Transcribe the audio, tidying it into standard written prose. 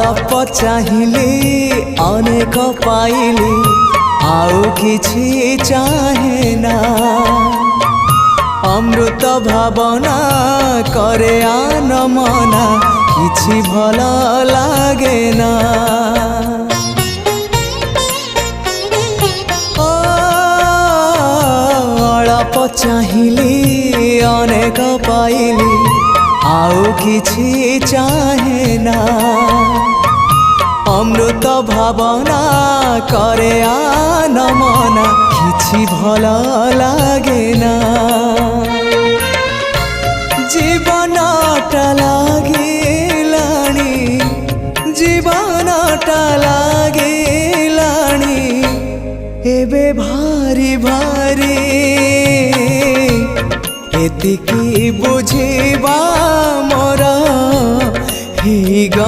अल्प चाहिली अनेक पाइली आउ किछि चाहे ना अमृत भावना करे आन मना किछि भल लागे ना अल्प चाहिली अनेक पाइली आउ किछि चाहे ना अमृत भावना करे आन मना किछि भल लागे ना जीवनटा लागिलाणी जीवनटा लागिलाणी एबे भारी भारी एतिकी बुझिबा मोर ही ग